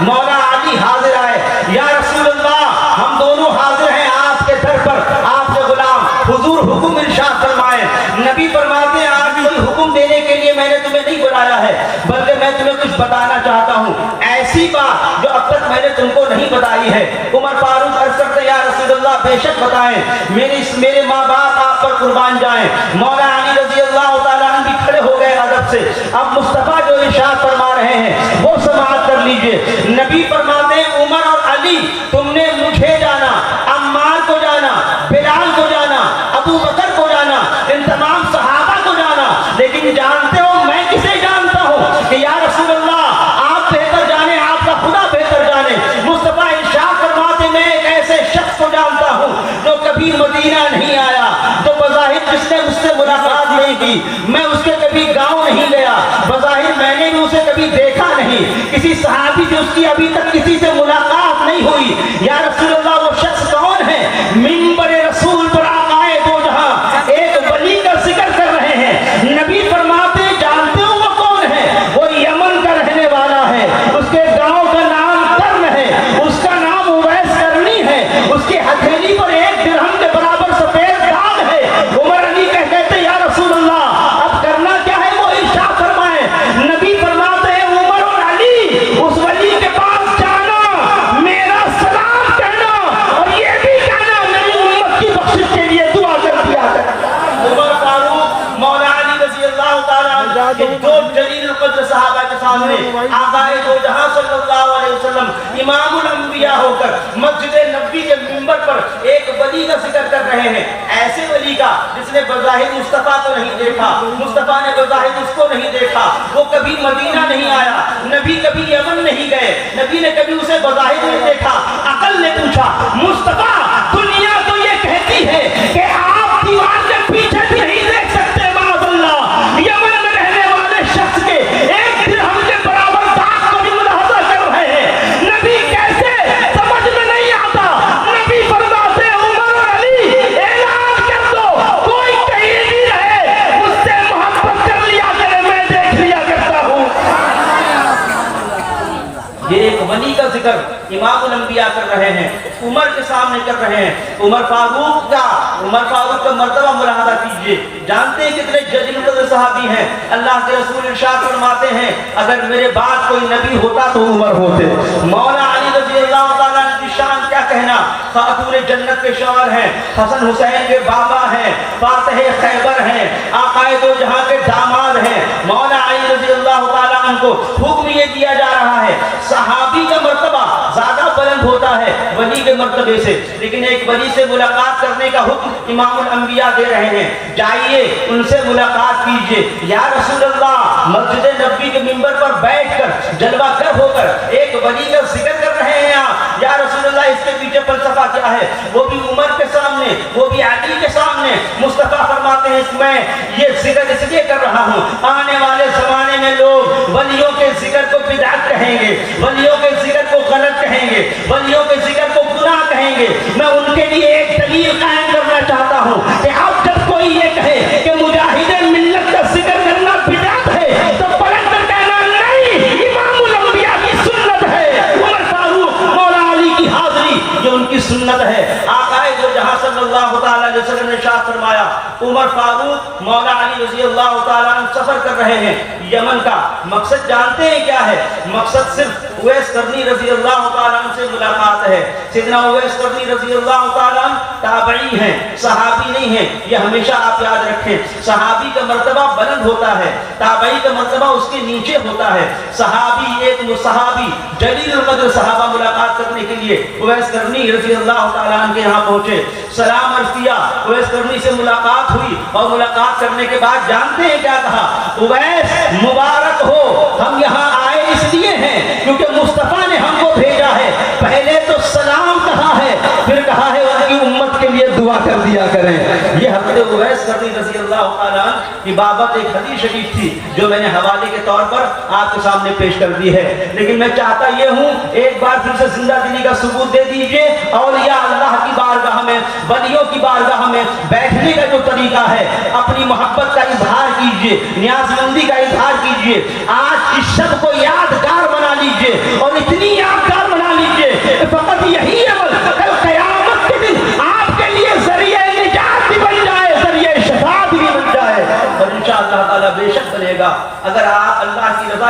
مولا علی حاضر آئے، یا رسول اللہ ہم دونوں حاضر ہیں آپ کے در پر، آپ کے غلام، حضور حکم ارشاد فرمائے۔ نبی فرماتے ہیں آج کوئی حکم دینے کے لیے میں نے تمہیں نہیں بلایا ہے، بلکہ میں تمہیں کچھ بتانا چاہتا ہوں، ایسی بات جو اب تک میں نے تم کو نہیں بتائی ہے۔ عمر فاروق عرض کرتے یا رسول اللہ بے شک بتائیں، میرے ماں باپ آپ پر قربان جائیں۔ مولا علی رضی اللہ تعالیٰ عنہ بھی کھڑے ہو گئے ادب سے۔ اب مصطفیٰ جو ارشاد فرما رہے ہیں وہ سماعت کر لیجئے۔ نبی فرماتے ہیں عمر اور علی تم نے مجھے جانا، عمار کو جانا، بلال کو جانا، ابو بکر کو جانا، ان تمام صحابہ کو جانا، لیکن جانتے ہو میں کسے جانتا ہوں کہ یا رسول اللہ آپ بہتر جانے، آپ کا خدا بہتر جانے۔ مصطفیٰ ارشاد فرماتے میں ایک ایسے شخص کو جانتا ہوں جو کبھی مدینہ نہیں آیا، جو بظاہر جس نے اس سے ملاقات نہیں کی، میں اس کے کبھی گاؤں نہیں گیا، بظاہر میں نے بھی اسے کبھی دیکھا نہیں، کسی صحابی سے اس کی ابھی تک کسی سے ملاقات نہیں ہوئی۔ یا رسول اللہ وہ شخص کون ہے؟ منبر رسول پر آقائے دو جہاں ایک ولی کا ذکر کر رہے ہیں۔ نبی فرماتے جانتے ہو وہ کون ہے؟ وہ یمن کا رہنے والا ہے، اس کے گاؤں کا نام کرن ہے، اس کا نام اویس کرنی ہے، اس کی ہتھیلی پر ایک درہم کے برابر سفید داغ ہے۔ عمر علی کہتے یا رسول اللہ اب کرنا کیا ہے؟ وہ ارشاد فرمائے۔ نبی فرماتے ہیں عمر اور علی اس ولی کے پاس جانا، میرا سلام کہنا اور یہ بھی کہنا میری امت کی بخشش کے لیے دعا کر دیا کرنا۔ عمر فاروق مولا علی رضی اللہ تعالیٰ عنہ کے دو جلیل القدر صحابہ کے سامنے آقائے دو جہاں صلی اللہ علیہ وسلم امام الانبیاء ہو کر مسجد نبوی کے منبر پر ایک ولی کا ذکر کر رہے ہیں، ایسے ولی کا جس نے بظاہر مصطفیٰ کو نہیں دیکھا، مصطفیٰ نے بظاہر اس کو نہیں دیکھا، وہ کبھی مدینہ نہیں آیا، نبی کبھی یمن نہیں گئے، نبی نے کبھی اسے بظاہر نہیں دیکھا۔ عقل نے پوچھا مصطفیٰ دنیا تو یہ کہتی ہے کہ آپ دیوار کے پیچھے بھی نہیں دیکھ سکتے، معاذ اللہ یمن میں رہنے والے شخص کے ایک درہم کے برابر داغ کو بھی ملاحظہ کر رہے ہیں، نبی کیسے سمجھ میں نہیں آتا۔ نبی فرماتے عمر اور علی اعلان کر دو کوئی کہیں بھی رہے مجھ سے محبت کر لیا کرے، میں دیکھ لیا کرتا ہوں۔ یہ ایک ولی کا ذکر امام الانبیاء کر رہے ہیں، عمر کے سامنے کر رہے ہیں۔ عمر فاروق کا مرتبہ ملاحظہ کیجئے، جانتے ہیں کتنے جلیل القدر صحابی ہیں۔ اللہ کے رسول ارشاد فرماتے ہیں اگر میرے بعد کوئی نبی ہوتا تو عمر ہوتے۔ مولا علی رضی اللہ تعالیٰ کی شان کیا کہنا، خاتون جنت کے شوہر ہیں، حسن حسین کے بابا ہیں، فاتح خیبر ہیں، آقائے دو جہاں کے داماد ہیں۔ مولا علی رضی اللہ تعالیٰ عنہ کو حکم یہ دیا جا رہا ہے صحابی کا مرتبہ زیادہ بلند ہوتا ہے ولی کے مرتبے سے، لیکن ایک ولی سے ملاقات کرنے کا حکم امام الانبیاء دے رہے ہیں، جائیے ان سے ملاقات کیجئے۔ یا رسول اللہ مسجد نبوی کے منبر پر بیٹھ کر جلوہ گر ہو کر ایک ولی کا ذکر کر رہے ہیں آپ، یا رسول اللہ اس کے پیچھے فلسفہ کیا ہے؟ وہ بھی عمر کے سامنے، وہ بھی علی کے سامنے۔ مصطفیٰ فرماتے ہیں میں یہ ذکر اس لیے کر رہا ہوں آنے والے زمانے میں لوگ ولیوں کے ذکر کو بدعت کہیں گے، ولیوں کے ذکر کو غلط کہیں گے، ولیوں کے ذکر کو گناہ کہیں گے۔ میں ان کے لیے ایک دلیل قائم کرنا چاہتا ہوں کہ اب جب کوئی یہ کہے کہ مجاہد ملت کا ذکر کرنا بدعت ہے تو پلٹ کر کہنا نہیں، امام الانبیاء کی سنت ہے۔ عمر فاروق مولا علی کی حاضری یہ ان کی سنت ہے۔ آقائے دو جہاں صلی اللہ تعالیٰ علیہ وسلم نے ارشاد فرمایا عمر فاروق مولا علی رضی اللہ تعالیٰ عنہ سفر کر رہے ہیں یمن کا، مقصد جانتے ہیں کیا ہے؟ مقصد صرف اویس کرنی رضی اللہ تعالیٰ عنہ سے ملاقات ہے۔ سیدنا اویس کرنی رضی اللہ تعالیٰ عنہ تابعی ہیں، صحابی نہیں ہیں، یہ ہمیشہ آپ یاد رکھیں۔ صحابی کا مرتبہ بلند ہوتا ہے، تابعی کا مرتبہ اس کے نیچے ہوتا ہے۔ صحابی ایک صحابی جلیل القدر صحابہ ملاقات کرنے کے لیے اویس کرنی رضی اللہ تعالیٰ عنہ کے یہاں پہنچے، سلام عرض کیا، اویس کرنی سے ملاقات ہوئی اور ملاقات کرنے کے بعد جانتے ہیں کیا کہا؟ اویس مبارک ہو، ہم یہاں آئے اس لیے ہیں کیونکہ مصطفیٰ نے ہم کو بھیجا ہے۔ پہلے تو سلام کہا ہے، پھر کہا ہے ان کی امت کے لیے دعا کر دیا کریں۔ یہ حضرت اویس کرنی رضی اللہ تعالیٰ عنہ کی بابت ایک حدیث شریف تھی جو میں نے حوالے کے طور پر آپ کے سامنے پیش کر دی ہے، لیکن میں چاہتا یہ ہوں ایک بار پھر سے زندہ دلی کا ثبوت دے دیجئے۔ اولیاء اللہ کی بارگاہ میں، ولیوں کی بارگاہ میں بیٹھنے کا جو طریقہ ہے، اپنی محبت کا اظہار کیجئے، نیاز مندی کا اظہار کیجئے۔ آج اس شب کو یادگار بنا لیجئے اور اتنی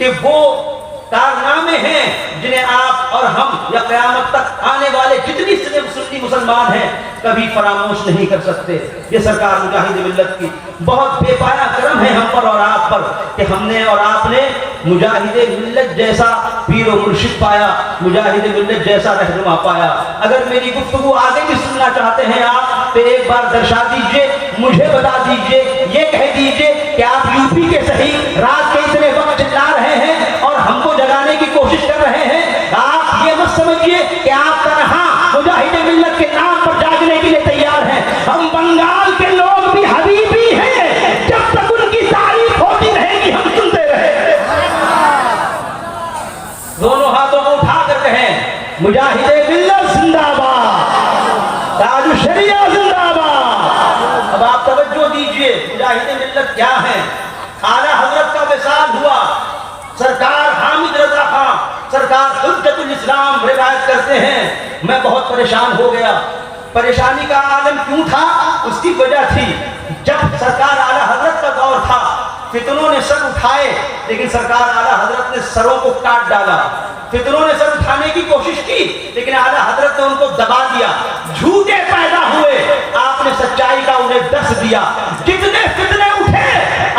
کہ وہ کارنامے ہیں جنہیں آپ اور ہم یا قیامت تک آنے والے جتنی سنی مسلمان ہیں کبھی فراموش نہیں کر سکتے۔ یہ سرکار مجاہد ملت کی بہت بے پایا کرم ہے ہم پر اور آپ پر کہ ہم نے اور آپ نے مجاہد ملت جیسا پیر و مرشد پایا، مجاہد ملت جیسا رہنما پایا۔ اگر میری گفتگو آگے بھی سننا چاہتے ہیں آپ تو ایک بار درشا دیجئے، مجھے بتا دیجئے، یہ کہہ دیجئے کہ آپ یو پی کے صحیح رات کے اتنے وقت چلا رہے ہیں اور ہم کو جگانے کی کوشش کر رہے ہیں۔ آپ یہ مت سمجھیے کہ آپ تنہا مجاہد ملت کے نام پر جاگنے کے لیے تیار ہیں۔ ہم بنگال کے لوگ بھی حبیبی ہیں، جب تک ان کی تعریف ہوتی رہے گی ہم سنتے رہے۔ دونوں ہاتھوں کو اٹھا کر کہیں مجاہد ملت زندہ باد، تاج الشریعہ زندہ باد۔ اب آپ توجہ دیجئے مجاہد ملت کیا ہے۔ اعلیٰ حضرت کا وصال ہوا، سرکار حامد رضا خان سرکار حجت الاسلام روایت کرتے ہیں میں بہت پریشان ہو گیا۔ پریشانی کا عالم کیوں تھا؟ اس کی وجہ تھی جب سرکار اعلیٰ حضرت کا دور تھا فتنوں نے سر اٹھائے لیکن سرکار اعلیٰ حضرت نے سروں کو کاٹ ڈالا۔ فتنوں نے سر اٹھانے کی کوشش کی لیکن اعلیٰ حضرت نے ان کو دبا دیا، جھوٹے پیدا ہوئے، آپ نے سچائی کا انہیں دس دیا۔ جتنے فتنے اٹھے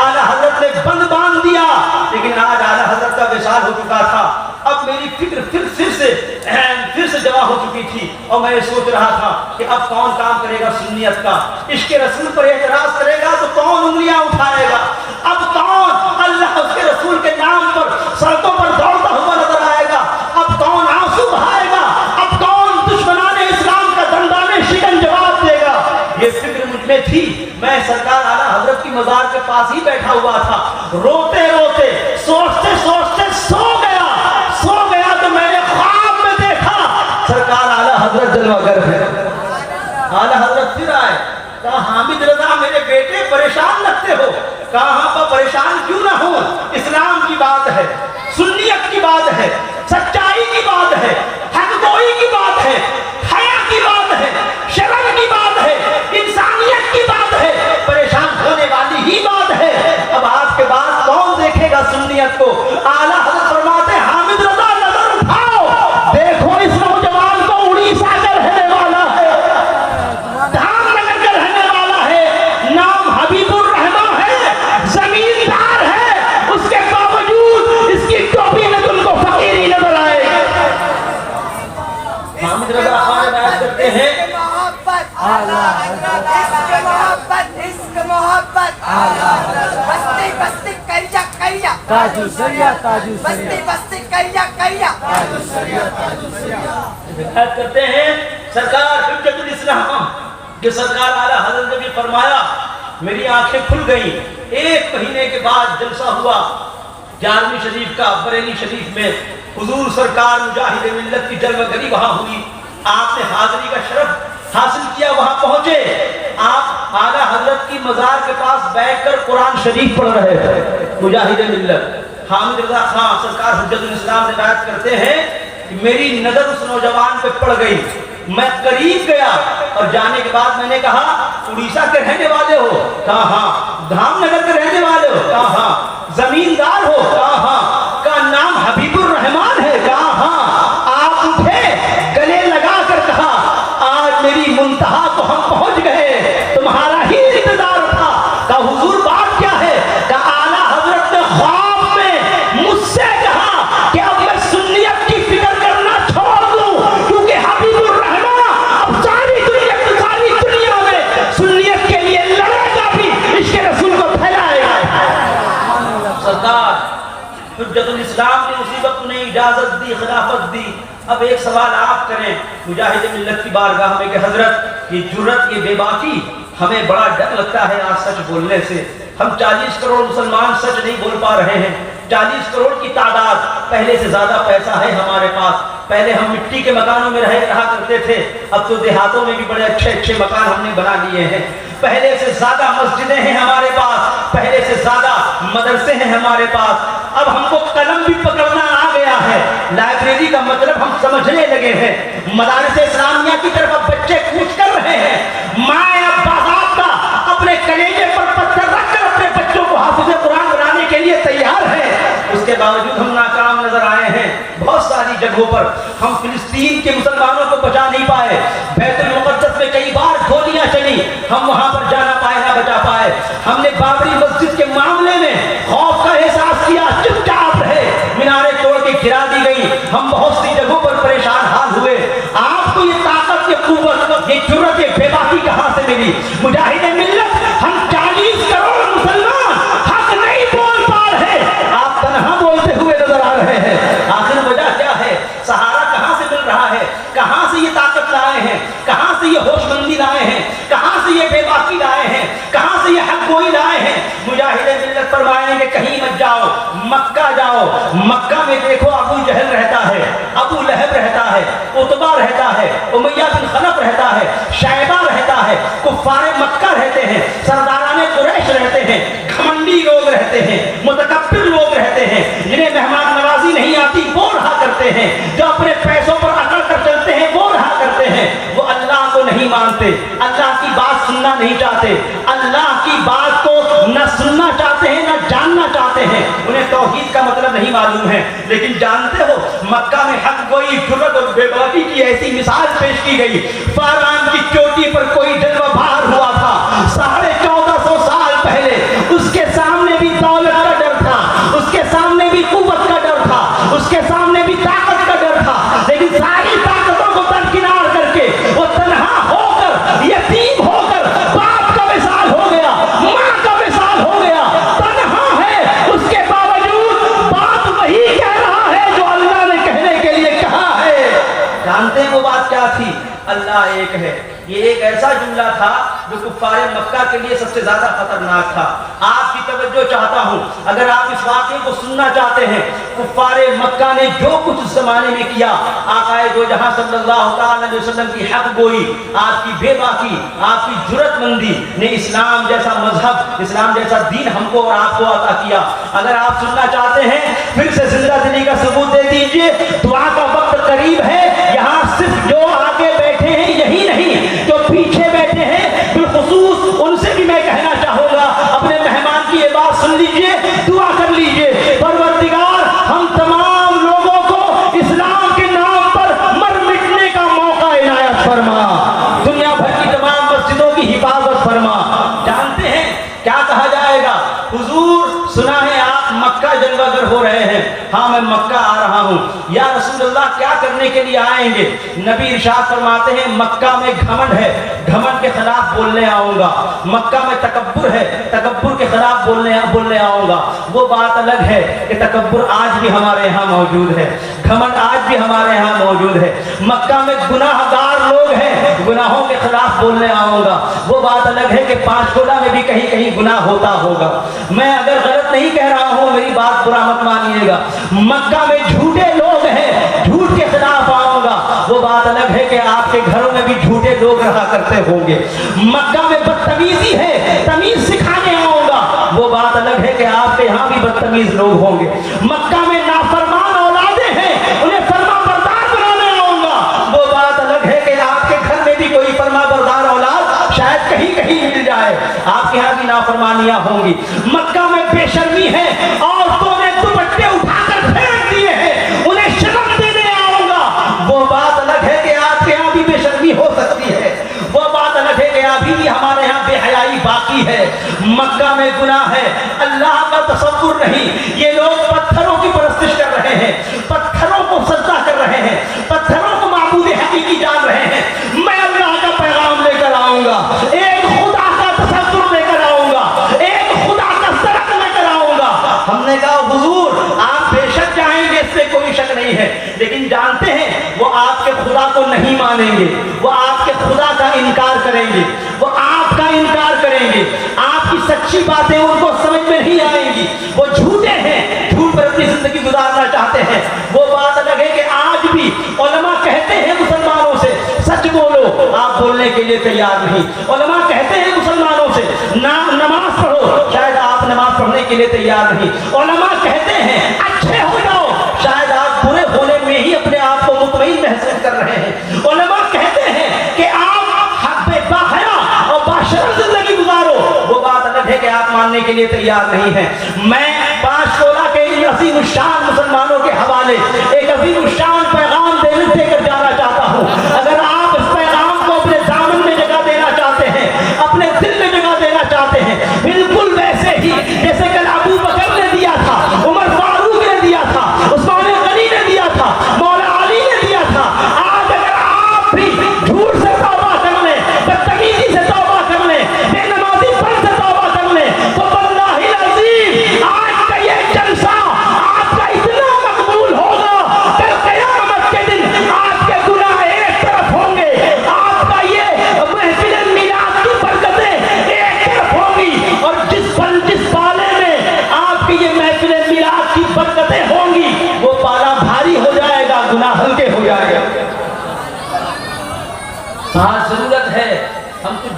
اعلیٰ حضرت نے بند باندھ دیا، لیکن آج اعلیٰ حضرت کا وصال ہو چکا تھا۔ اب میری فکر پھر سے جمع ہو چکی تھی اور میں سوچ رہا تھا کہ اب کون کام کرے گا سنیت کا، عشق رسول پر اعتراض کرے گا تو کون انگلیاں اٹھائے گا، اب کون اللہ اس کے رسول کے نام پر سڑکوں پر دوڑتا ہوا نظر آئے گا، اب کون آنسو بہائے گا، اب کون دشمنان اسلام کا دندانے شکن جواب دے گا۔ یہ فکر مجھ میں تھی۔ میں سرکار اعلیٰ حضرت کی مزار کے پاس ہی بیٹھا ہوا تھا، روتے روتے سوچتے سوچتے سو گیا تو میں نے خواب میں دیکھا سرکار اعلیٰ حضرت جلوہ گر ہے۔ اعلیٰ حضرت پھر آئے، کہا حامد رضا میرے بیٹے پریشان لگتے ہو۔ کہا ہاں پریشان کیوں نہ ہو، اسلام کی بات ہے، سنیت کی بات ہے، سچائی کی بات ہے، حق گوئی کی بات ہے، حیا کی بات ہے، شرم کی بات ہے، انسانیت کی بات ہے، پریشان ہونے والی ہی بات ہے۔ اب آپ کے بعد کون دیکھے گا سنیت کو؟ اعلیٰ حضرت فرماتے ہیں حامد رضا نظر اٹھاؤ، دیکھو اس نوجوان کو اڑیسہ کا رہنے والا ہے، دھام نگر کا رہنے والا ہے، نام حبیب الرحمن ہے، زمیندار ہے، اس کے باوجود اس کی ٹوپی میں تم کو فقیری نظر آئے گی۔ حامد رضا خان بیان کرتے ہیں بستی کریا کریا تاجو سریا تاجو سریا بستی کریا کریا تاجو سریا تاجو سریا۔ بیعت کرتے ہیں سرکار حجت الاسلام کہ سرکار اعلیٰ حضرت نے بھی فرمایا میری آنکھیں کھل گئیں۔ ایک مہینے کے بعد جلسہ ہوا جارمی شریف کا، بریلی شریف میں حضور سرکار مجاہد ملت کی جلوہ گری وہاں ہوئی، آپ نے حاضری کا شرف حاصل کیا، وہاں پہنچے، آپ اعلیٰ حضرت کی مزار کے پاس بیٹھ کر قرآن شریف پڑھ رہے تھے۔ مجاہد ملت حامد رضا خان سرکار حجت الاسلام نے بیعت کرتے ہیں کہ میری نظر اس نوجوان پہ پڑ گئی، میں قریب گیا اور جانے کے بعد میں نے کہا اڑیسہ کے رہنے والے ہو؟ کہا ہاں۔ دھام نگر کے رہنے والے ہو؟ کہا ہاں۔ زمیندار ہو؟ کہا ہاں۔ کا نام حبیب الرحمن ہے؟ کہا ہاں۔ آپ اٹھے، گلے لگا کر کہا آج میری منتہا کو ہم پہنچ گئے، تمہارا ہی انتظار تھا۔ کہا حضور بات کیا ہے؟ کہا اعلیٰ حضرت نے خواب میں مجھ سے کہا کہ اب میں سنیت کی فکر کرنا چھوڑ دوں کیونکہ حبیب الرحمن اب ساری دنیا میں سنیت کے لیے لڑے گا بھی، عشق رسول کو پھیلائے گا۔ سرکار حجت الاسلام نے مصیبت انہیں اجازت دی، خلافت دی۔ اب ایک سوال آپ کریں مجاہد ملت کی بارگاہ میں کہ حضرت یہ جرت، یہ بے باکی، ہمیں بڑا ڈر لگتا ہے آج سچ بولنے سے۔ ہم 40 کروڑ مسلمان سچ نہیں بول پا رہے ہیں، 40 کروڑ کی تعداد، پہلے سے زیادہ پیسہ ہے ہمارے پاس۔ پہلے ہم مٹی کے مکانوں میں رہا کرتے تھے، اب تو دیہاتوں میں بھی بڑے اچھے مکان ہم نے بنا لیے ہیں۔ پہلے سے زیادہ مسجدیں ہیں ہمارے پاس، پہلے سے زیادہ مدرسے ہیں ہمارے پاس۔ اب ہم کو قلم بھی پکڑنا آ گیا ہے، لائبریری کا مطلب ہم سمجھنے لگے ہیں۔ مدارس اسلامیہ کی طرف اب بچے کوچ کر رہے ہیں۔ مائیں اب باضابطہ اپنے کلیجے پر پتھر رکھ کر اپنے بچوں کو حافظ قرآن بنانے کے لیے تیار ہے۔ اس کے کے باوجود ہم ناکام نظر آئے ہیں. بہت ساری جگہوں پر ہم فلسطین کے مسلمانوں کو بچا نہیں پائے. بیت المقدس میں کئی بار گولیاں چلی, ہم وہاں پر جانا پائے نہ بچا پائے. ہم نے بابری مسجد کے معاملے میں خوف کا احساس کیا, چپ چاپ رہے, میناریں توڑ کے گرا دی گئی. ہم بہت سی جگہوں پر پریشان حال ہوئے. آپ کو یہ طاقت, یہ قوت, یہ جرأت, یہ بے باکی کہاں سے ملی؟ مجاہد ملت, ہم 40 کروڑ مسلمان حق نہیں بول پا رہے, آپ تنہا بولتے ہوئے نظر آ رہے ہیں. آخر وجہ کیا ہے؟ سہارا کہاں سے مل رہا ہے؟ کہاں سے یہ طاقت لائے ہیں؟ کہاں سے یہ ہوش مندی لائے ہیں؟ کہاں سے یہ بے باکی لائے ہیں؟ کہاں سے یہ حق گوئی لائے ہیں؟ مجاہد ملت فرمائیں گے کہیں مت جاؤ, مکہ جاؤ. مکہ میں دیکھو ابو جہل رہتا ہے, ابو لہب رہتا ہے, عتبہ رہتا ہے, امیہ بن خلف رہتا ہے, شیبہ رہتا ہے, کفار مکہ رہتے ہیں, سرداران قریش رہتے ہیں, گھمنڈی لوگ رہتے ہیں, متکبر لوگ رہتے ہیں, جنہیں مہمان نوازی نہیں آتی وہ رہا کرتے ہیں, جو اپنے پیسوں پر اکڑ کر چلتے ہیں وہ رہا کرتے ہیں. وہ اللہ کو نہیں مانتے, اللہ کی بات سننا نہیں چاہتے, اللہ کی بات کو نہ سننا چاہتے ہیں نہ جاننا چاہتے ہیں. انہیں توحید کا مطلب نہیں معلوم ہے. لیکن جانتے ہو مکہ میں حق گوئی, جرأت اور بے باکی کی ایسی مثال پیش کی گئی. فاران کی چوٹی پر کوئی جلوہ بہار ہوا تھا 1450 سال پہلے. اس کے سامنے بھی دولت کا ڈر تھا, اس کے سامنے بھی قوت کا ڈر تھا, اس کے سامنے بھی طاقت کا ڈر تھا. لیکن ساری طاقتوں کو درکنار کر کے وہ تنہا ہو کر, یتیم ہو کر, باپ کا وصال ہو گیا, ماں کا وصال ہو گیا, تنہا ہے. اس کے باوجود بات وہی کہہ رہا ہے جو اللہ نے کہنے کے لیے کہا ہے. جانتے ہیں وہ بات کیا تھی؟ اللہ ایک ہے. یہ ایک ایسا جملہ تھا جو کفار مکہ کے لیے سب سے زیادہ خطرناک تھا. آپ کی توجہ چاہتا ہوں, اگر آپ اس واقعے کو سننا چاہتے ہیں, کفار مکہ نے جو کچھ اس زمانے میں کیا, آقا دو جہاں صلی اللہ تعالی علیہ وسلم کی حق گوئی, آپ کی بے باکی, آپ کی جرأت مندی نے اسلام جیسا مذہب, اسلام جیسا دین ہم کو اور آپ کو عطا کیا. اگر آپ سننا چاہتے ہیں پھر سے زندہ دلی کا ثبوت دے دیجئے. دعا کا وقت قریب ہے. یہاں صرف جو آگے بیٹھے ہیں یہی نہیں, جو پیچھے بیٹھے ہیں بالخصوص ان سے بھی میں کہنا چاہوں گا, اپنے مہمان کی یہ بات سن لیجئے, دعا کر لیجئے. پروردگار ہم تمام لوگوں کو اسلام کے نام پر مر مٹنے کا موقع عنایت فرما, دنیا بھر کی تمام مسجدوں کی حفاظت فرما. جانتے ہیں کیا کہا جائے گا؟ حضور سنا ہے آپ مکہ جلوہ گر ہو رہے ہیں. ہاں میں مکہ آ رہا ہوں. یا رسول اللہ کیا کرنے کے لیے آئیں گے؟ نبی ارشاد فرماتے ہیں مکہ میں گھمنڈ ہے, گھمنڈ کے خلاف بولنے آؤں گا. مکہ میں تکبر ہے, تکبر کے خلاف بولنے آؤں گا. وہ بات الگ ہے کہ تکبر آج بھی ہمارے یہاں موجود ہے, گھمنڈ آج بھی ہمارے یہاں موجود ہے. مکہ میں گناہ گار لوگ ہیں, گناہوں کے خلاف بولنے آؤں گا. وہ بات الگ ہے کہ پانچ ٹولہ میں بھی کہیں کہیں گناہ ہوتا ہوگا. میں اگر غلط نہیں کہہ رہا ہوں, میری بات برا مت مانیے گا. مکہ میں جھوٹے لوگ ہیں, جھوٹ کے خلاف آؤں گا. وہ بات الگ ہے کہ آپ کے گھروں میں بھی جھوٹے لوگ رہا کرتے ہوں گے. مکہ میں بدتمیزی ہے, تمیز سکھانے آؤں گا. وہ بات الگ ہے کہ آپ کے یہاں بھی بدتمیز لوگ ہوں گے. مکہ میں نافرمان اولادیں ہیں, انہیں فرما بردار بنانے آؤں گا. وہ بات الگ ہے کہ آپ کے گھر میں بھی کوئی فرما بردار اولاد شاید کہیں کہیں مل جائے. آپ کے یہاں بھی نافرمانیاں ہوں گی. مکہ میں بے شرمی ہے, عورتوں نے دوپٹے اٹھا کر پھینک دیے ہیں, انہیں شرم دینے آؤں گا. وہ بات الگ ہے کہ آپ کے یہاں بھی بے شرمی ہو سکتی ہے. وہ بات الگ ہے کہ ابھی بھی ہمارے یہاں بے حیائی باقی ہے. مکہ میں گناہ ہے, اللہ کا تصور نہیں. یہ لوگ پتھروں کی پرستش کر رہے ہیں, پتھروں کو سجدہ کر رہے ہیں, پتھروں کو معبود حقیقی جان رہے ہیں. میں اللہ کا پیغام لے کر آؤں گا, ایک خدا کا تصور لے کر آؤں گا, ایک خدا کا سرک لے کر آؤں گا. ہم نے کہا حضور آپ بے شک جائیں گے, اس سے کوئی شک نہیں ہے, لیکن جانتے ہیں وہ آپ کے خدا کو نہیں مانیں گے, وہ آپ کے خدا کا انکار کریں گے, وہ آپ کا انکار کریں گے. آپ کی سچی باتیں ان کو سمجھ میں نہیں آئیں گی. وہ جھوٹے ہیں, جھوٹ پر اپنی زندگی گزارنا چاہتے ہیں. وہ بات الگ ہے کہ آج بھی علماء کہتے ہیں مسلمانوں سے سچ بولو, آپ بولنے کے لیے تیار نہیں. علماء کہتے ہیں مسلمانوں سے نماز پڑھو, شاید آپ نماز پڑھنے کے لیے تیار نہیں. علماء کہتے ہیں اچھے ہو جاؤ, شاید آپ برے ہونے میں ہی اپنے آپ کو مطمئن محسوس کر رہے ہیں. علماء کہتے ہیں کہ آپ حق بے باحیا اور باشرف زندگی گزارو. وہ بات الگ ہے کہ آپ ماننے کے لیے تیار نہیں ہیں. میں 5 تولہ کے عظیم الشان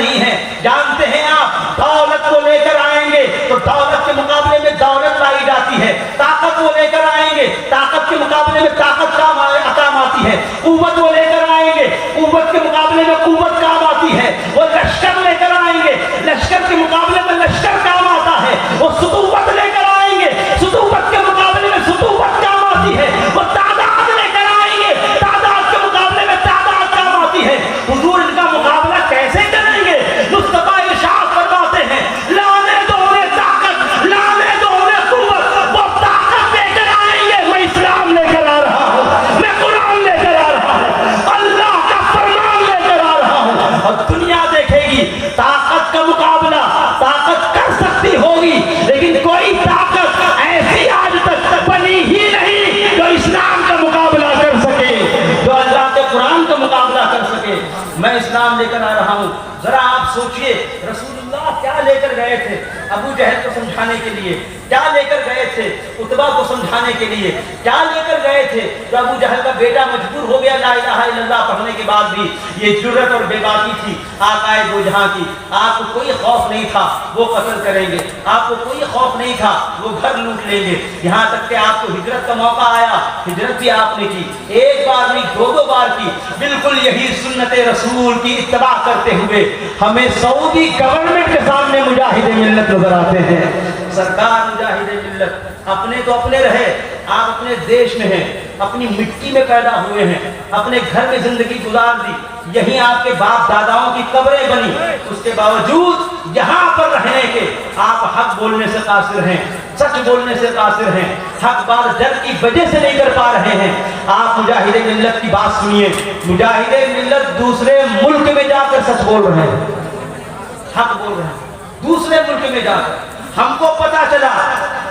نہیں ہے. جانتے ہیں آپ دولت کو لے کر آئیں گے تو دولت کے مقابلے میں دولت لائی جاتی ہے. طاقت وہ لے کر آئیں گے, طاقت کے مقابلے میں طاقت کام آتی ہے. قوت وہ لے کر آئیں گے, قوت کے مقابلے میں قوت کام آتی ہے. وہ لشکر لے کر آئیں گے, لشکر کے مقابلے میں لشکر کام آتا ہے. وہ سطوت لے کر آئیں گے, سطوت کے مقابلے میں سطوت کام آتی ہے. وہ تعداد لے کر آئیں گے, تعداد کے مقابلے میں تعداد کام آتی ہے. حضور ان کا مقابلہ کیسے کریں گے؟ مصطفیٰ ارشاد فرماتے ہیں لانے دو انہیں طاقت, لانے دو انہیں قوت. وہ طاقت لے کر آئیں گے, میں اسلام لے کر آ رہا ہوں, میں قرآن لے کر آ رہا ہوں, اللہ کا فرمان لے کر آ رہا ہوں. اور دنیا دیکھے گی طاقت کا مقابلہ طاقت کر سکتی ہوگی, لیکن کوئی طاقت ایسی آج تک بنی ہی نہیں جو اسلام کا مقابلہ کر سکے, جو اللہ کے قرآن کا مقابلہ کر سکے. میں اسلام لے کر آ رہا ہوں. ذرا آپ سوچئے رسول اللہ کیا لے کر گئے تھے ابو جہل کو سمجھانے کے لیے, کیا لے کر گئے تھے عتبہ کو سمجھانے کے لیے, کیا لے کر گئے تھے جو ابو جہل کا بیٹا مجبور ہو گیا لا الہ الا اللہ پڑھنے کے بعد بھی. یہ جرأت اور بے باکی تھی آقا دو جہاں کی. آپ کو کوئی خوف نہیں تھا وہ قتل کریں گے, آپ کو کوئی خوف نہیں تھا وہ گھر لوٹ لیں گے. یہاں تک کہ آپ کو ہجرت کا موقع آیا, ہجرت بھی آپ نے کی, ایک بار نہیں دو بار کی. بالکل یہی سنت رسول کی اتباع کرتے ہوئے ہمیں سعودی گورنمنٹ کے سامنے مجاہد ملت نظر آتے ہیں. سرکار مجاہد ملت اپنے تو اپنے رہے, آپ اپنے دیش میں ہیں, اپنی مٹی میں پیدا ہوئے ہیں, اپنے گھر میں زندگی گزار دی, یہیں آپ کے باپ داداؤں کی قبریں بنی, اس کے باوجود یہاں پر رہنے کے آپ حق بولنے سے قاصر ہیں, سچ بولنے سے قاصر ہیں, حق بات ڈر کی وجہ سے نہیں کر پا رہے ہیں. آپ مجاہد ملت کی بات سنیے, مجاہد ملت دوسرے ملک میں جا کر سچ بول رہے ہیں, حق بول رہے ہیں دوسرے ملک میں جا کر. ہم کو پتا چلا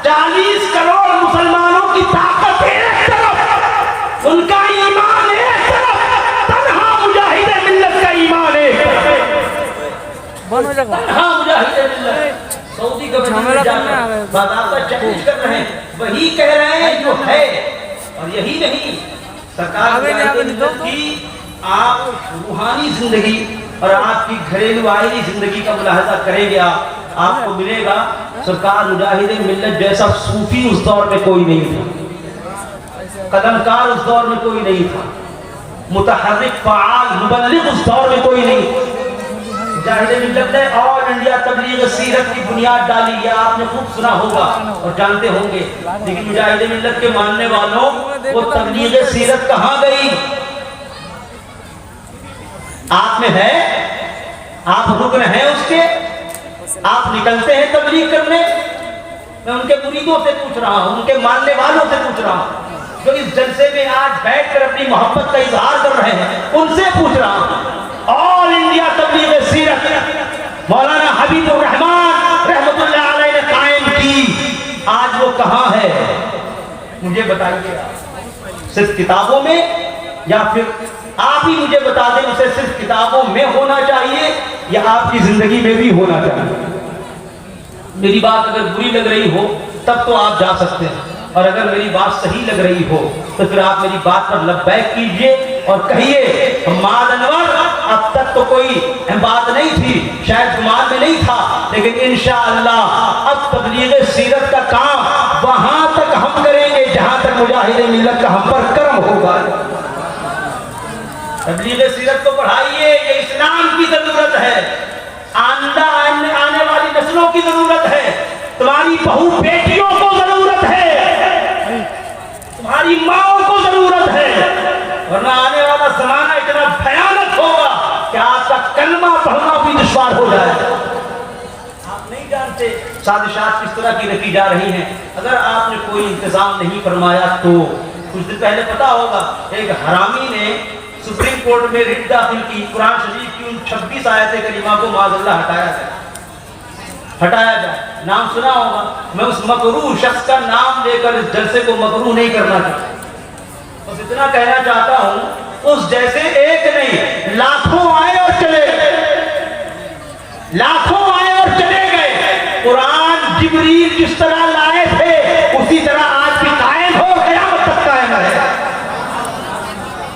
40 کروڑ مسلمانوں کی طاقت ایک طرف, ان کا ایمان ایک طرف, تنہا مجاہد ملت کا ایمان ایک طرف, تنہا مجاہد ملت. سعودی گورنمنٹ جا کر باضابطہ چیلنج کر رہے ہیں, وہی کہہ رہے ہیں جو ہے, اور یہی نہیں سرکار مجاہد کی آپ روحانی زندگی اور آپ کی گھریلو آئینی زندگی کا ملاحظہ کریں گے آپ کو ملے گا سرکار مجاہد ملت جیسا صوفی اس دور میں کوئی نہیں تھا, قدم کار اس دور میں کوئی نہیں تھا, متحرک فعال مبلغ اس دور میں کوئی نہیں تھا. مجاہد ملت نے آل انڈیا تبلیغ سیرت کی بنیاد ڈالی, یہ آپ نے خوب سنا ہوگا اور جانتے ہوں گے. لیکن مجاہد ملت کے ماننے والوں وہ تبلیغ سیرت کہاں گئی؟ آپ میں ہے, آپ رکن ہیں اس کے, آپ نکلتے ہیں تبلیغ کرنے. میں ان کے مریدوں سے پوچھ رہا ہوں, ان کے ماننے والوں سے پوچھ رہا ہوں, جو اس جلسے میں آج بیٹھ کر اپنی محبت کا اظہار کر رہے ہیں, ان سے پوچھ رہا ہوں. آل انڈیا تبلیغ سیرت مولانا حبیب الرحمان رحمت اللہ علیہ نے قائم کی, آج وہ کہاں ہے مجھے بتائیے. صرف کتابوں میں, یا پھر آپ ہی مجھے بتا دیں اسے صرف کتابوں میں ہونا چاہیے یا آپ کی زندگی میں بھی ہونا چاہیے. میری بات اگر بری لگ رہی ہو تب تو آپ جا سکتے ہیں, اور اگر میری بات صحیح لگ رہی ہو تو پھر آپ میری بات پر لبیک کیجئے اور کہیے ماد انور اب تک تو کوئی بات نہیں تھی, شاید گمان میں نہیں تھا, لیکن انشاءاللہ اب تبلیغ سیرت کا کام وہاں تک ہم کریں گے جہاں تک مجاہد ملت کا ہم پر کرم ہوگا. تبلیغ سیرت کو پڑھائیے, یہ اسلام کی ضرورت ہے, آنے والی نسلوں کی ضرورت ہے, تمہاری بہو بیٹیوں کو ضرورت ہے, تمہاری ماں کو ضرورت ہے, ورنہ آنے والا زمانہ اتنا بھیانک ہوگا کہ آپ کا کلمہ پڑھنا بھی دشوار ہو جائے. آپ نہیں جانتے سازشات کس طرح کی رکھی جا رہی ہیں. اگر آپ نے کوئی انتظام نہیں فرمایا تو کچھ دن پہلے پتا ہوگا ایک حرامی نے سپریم کورٹ میں ریٹ داخل کی, قرآن شریف کی ان 26 آیت کریمہ کو معاذ اللہ ہٹایا جائے. نام سنا ہوگا, میں اس مکروہ شخص کا نام لے کر اس جلسے کو مکروہ نہیں کرنا چاہتا, بس اتنا کہنا چاہتا ہوں اس جیسے ایک نہیں لاکھوں آئے اور چلے گئے, لاکھوں آئے اور چلے گئے. قرآن جبریل جس طرح لائے تھے اسی طرح آج بھی قائم ہو, قیامت تک قائم رہے.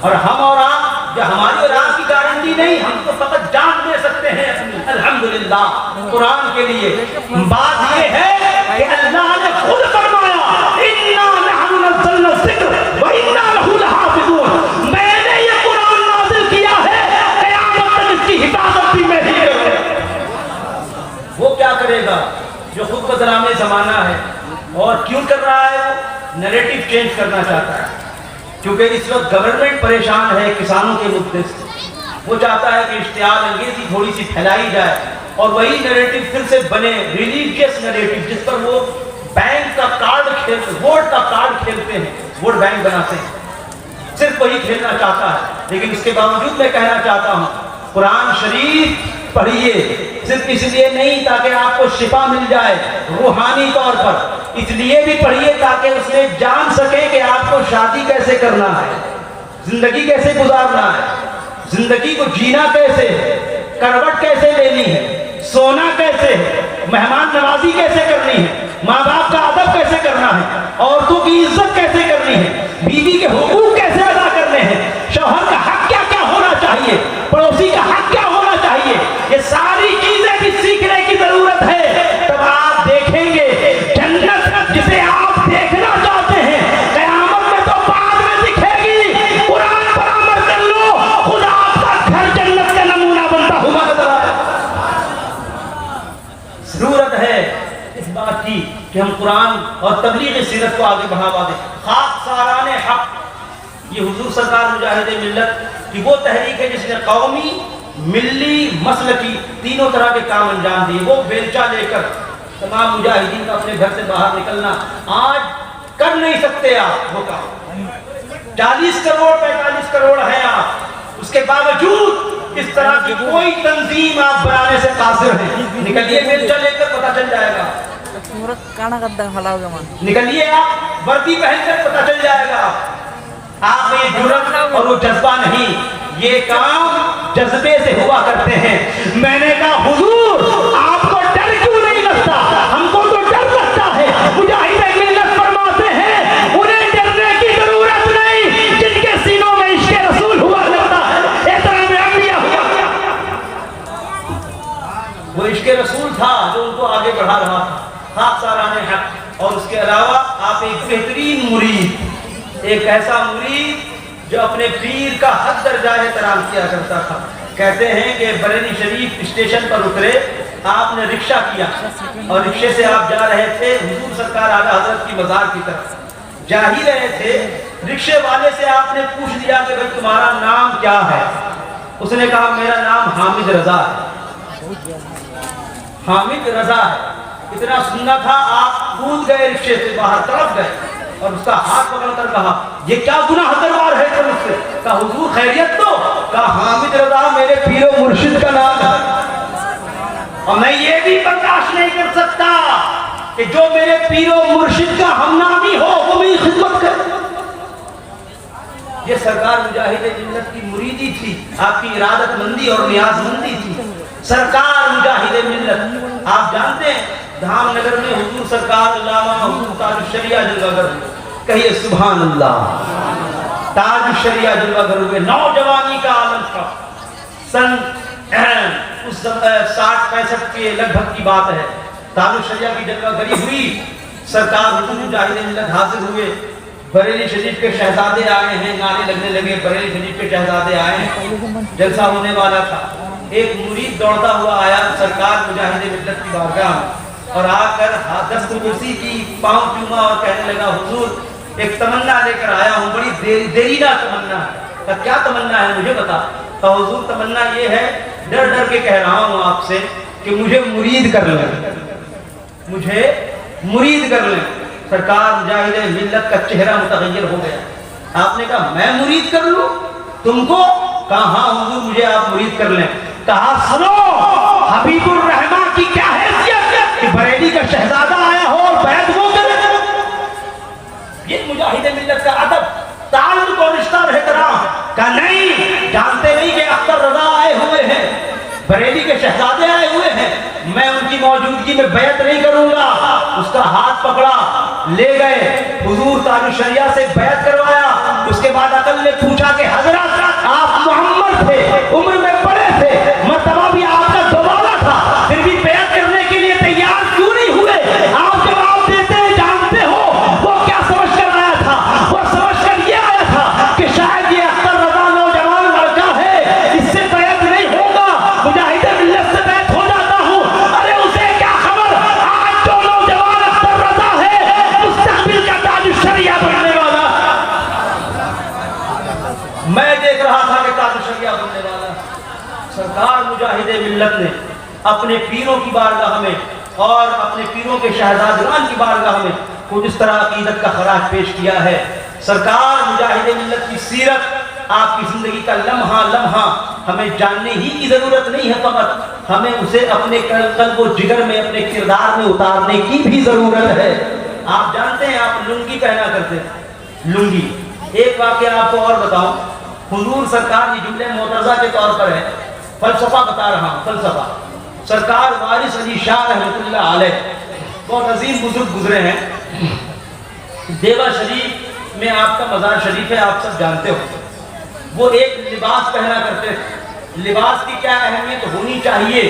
اور ہم اور آپ, جو ہماری اور آپ کی گارنٹی نہیں, ہم تو فقط جان دے سکتے ہیں اپنی, الحمدللہ قرآن کے لیے بات یہ ہے کہ اللہ نے خود فرمایا اِنَّا نَحْنُ نَزَّلْنَا الذِّکْرَ وَإِنَّا لَهُ لَحَافِظُونَ، میں نے یہ قرآن نازل کیا ہے، قیامت تک اس کی حفاظت بھی میں ہی کروں گا۔ وہ کیا کرے گا جو خود بدنام زمانہ ہے، اور کیوں کر رہا ہے؟ وہ نیریٹو چینج کرنا چاہتا ہے، کیونکہ اس وقت گورنمنٹ پریشان ہے کسانوں کے مدعے سے، وہ چاہتا ہے کہ اشتعال انگیزی تھوڑی سی پھیلائی جائے اور وہی نیریٹو پھر سے بنے ریلیجیس نیریٹو، جس پر وہ بینک کا کارڈ کھیلتے، ووٹ کا کارڈ کھیلتے ہیں، ووٹ بینک بناتے ہیں، صرف وہی کھیلنا چاہتا ہے۔ لیکن اس کے باوجود میں کہنا چاہتا ہوں قرآن شریف پڑھیے، صرف اس لیے نہیں تاکہ آپ کو شفا مل جائے روحانی طور پر، اس لیے بھی پڑھیے تاکہ اس میں جان سکے کہ آپ کو شادی کیسے کرنا ہے، زندگی کیسے گزارنا ہے، زندگی کو جینا کیسے ہے، کروٹ کیسے لینی ہے، سونا کیسے ہے، مہمان نوازی کیسے کرنی ہے، ماں باپ کا ادب کیسے کرنا ہے، عورتوں کی عزت کیسے کرنی ہے، بیوی کے حقوق کیسے ادا کرنے ہیں، شوہر کا حق کیا کیا ہونا چاہیے، پڑوسی کا حق کیا ہونا چاہیے، یہ ساری چیزیں بھی سیکھنے کی ضرورت ہے۔ تب آپ دیکھیں گے جنت جسے آپ دیکھنا چاہتے ہیں قیامت میں تو بعد میں دکھے گی، قرآن پر عمل کر لو، خدا آپ کا گھر جنت کا نمونہ بنتا ہوا نظر آئے۔ ضرورت ہے اس بات کی کہ ہم قرآن اور تبلیغ سیرت کو آگے بڑھاوا دیں۔ خاک ساران حق، یہ حضور سرکار مجاہد ملت کی وہ تحریک ہے جس نے قومی، ملی، مسلکی تینوں طرح کے کام انجام دیے۔ وہ بیلچہ لے کر تمام مجاہدین کا اپنے گھر سے باہر نکلنا آج کر نہیں سکتے آپ، وہ کام 40 کروڑ 45 کروڑ ہیں آپ، اس کے باوجود اس طرح کی کوئی تنظیم آپ بنانے سے قاصر ہیں۔ نکلیے بیلچہ لے کر، پتہ چل جائے گا، نکلیے آپ وردی پہن کر، پتہ چل جائے گا آپ میں یہ جرأت اور وہ جذبہ نہیں، یہ کام جذبے سے ہوا کرتے ہیں۔ میں نے کہا حضور آپ کو ڈر کیوں نہیں لگتا؟ ہم کو تو ڈر لگتا ہے۔ مجاہد ملت فرماتے ہیں انہیں ڈرنے کی ضرورت نہیں جن کے سینوں میں عشق رسول ہوا کرتا ہے، احترام انبیاء ہوا کرتا ہے۔ وہ عشق رسول تھا جو ان کو آگے بڑھا رہا تھا، خاک ساران حق۔ اور اس کے علاوہ آپ ایک بہترین مرید، ایک ایسا مرید جو اپنے پیر کا حد درجہ احترام کیا کرتا تھا۔ کہتے ہیں کہ بریلی شریف اسٹیشن پر اترے، آپ نے رکشہ کیا اور رکشے سے آپ جا رہے تھے حضور سرکار اعلیٰ حضرت کی مزار کی طرف، جا ہی رہے تھے، رکشے والے سے آپ نے پوچھ لیا کہ بھائی تمہارا نام کیا ہے؟ اس نے کہا میرا نام حامد رضا ہے۔ حامد رضا ہے، اتنا سننا تھا آپ کود گئے رکشے سے باہر، طرف گئے اور اس کا ہاتھ پکڑ کر کہا یہ کیا گناہ دروار ہے تم سے؟ کہا حضور خیریت تو؟ کہا حامد رضا میرے پیر و مرشد کا نام ہے، اور میں یہ بھی برداشت نہیں کر سکتا کہ جو میرے پیر و مرشد کا ہم نامی ہو وہ میری خدمت کرے۔ یہ سرکار مجاہد ملت کی مریدی تھی، آپ کی ارادت مندی اور نیاز مندی تھی۔ سرکار مجاہد ملت، آپ جانتے ہیں دھام نگر میں حضور سرکار علامہ حضور تاج الشریعہ جلوہ گر ہوئے، کہیے سبحان اللہ، تاج الشریعہ جلوہ گر ہوئے، نوجوانی کا عالم تھا، سن 60-65 کے لگ بھگ کی بات ہے، تاج الشریعہ کی جلوہ گری ہوئی، سرکار حضور مجاہد ملت حاضر ہوئے، بریلی شریف کے شہزادے آئے ہیں، گانے لگنے لگے، بریلی شریف کے شہزادے آئے ہیں، جلسہ ہونے والا تھا۔ ایک مرید دوڑتا ہوا آیا سرکار مجاہد ملت کی بارگاہ اور آ کر دست کرسی کی پاؤں چوما اور کہنے لگا حضور ایک تمنا لے کر آیا ہوں، بڑی دیرینہ تمنا ہے۔ کہا کیا تمنا ہے مجھے بتا؟ کہا حضور تمنا یہ ہے، ڈر ڈر کے کہہ رہا ہوں آپ سے کہ مجھے مرید کر لیں، مجھے مرید کر لیں۔ سرکار مجاہد ملت کا چہرہ متغیر ہو گیا۔ آپ نے کہا میں مرید کر لوں تم کو؟ کہا ہاں حضور مجھے آپ مرید کر لیں۔ کہا سنو حبیب الرحمن کی کیا حیثیت کہ بریلی کا شہزادہ آیا ہو اور بیعت وہ کرے؟ یہ مجاہد ملت کا ادب، تعلق اور رشتہ اور احترام۔ کہا نہیں، جانتے نہیں کہ اختر رضا آئے ہوئے ہیں، بریلی کے شہزادے آئے ہوئے ہیں، میں ان کی موجودگی میں بیعت نہیں کروں گا۔ اس کا ہاتھ پکڑا، لے گئے حضور تاج الشریعہ سے بیعت کروایا۔ اس کے بعد عقل نے پوچھا کہ حضرت آپ محمد تھے، عمر میں بڑے تھے، مرتبہ بھی آپ کا دوبارہ تھا، بننے والا سرکار مجاہد ملت نے اپنے پیروں کی بارگاہ میں اور اپنے پیروں کے شہزادگان کی بارگاہ میں کچھ اس طرح عقیدت کا خراج پیش کیا ہے. سرکار مجاہد ملت کی سیرت، آپ کی زندگی کا لمحہ لمحہ ہمیں جاننے ہی کی ضرورت نہیں ہے، فقط ہمیں اسے اپنے قلب و جگر میں، اپنے کردار میں اتارنے کی بھی ضرورت ہے. آپ جانتے ہیں آپ لنگی پہنا کرتے ہیں، لنگی. ایک واقعہ آپ کو اور بتاؤں. حضور سرکار یہ جملے معترضہ کے طور پر ہے، فلسفہ بتا رہا ہوں، فلسفہ. سرکار وارث علی شاہ رحمۃ اللہ علیہ بہت عظیم بزرگ گزرے ہیں. دیوا شریف میں آپ کا مزار شریف ہے، آپ سب جانتے ہو. وہ ایک لباس پہنا کرتے تھے. لباس کی کیا اہمیت ہونی چاہیے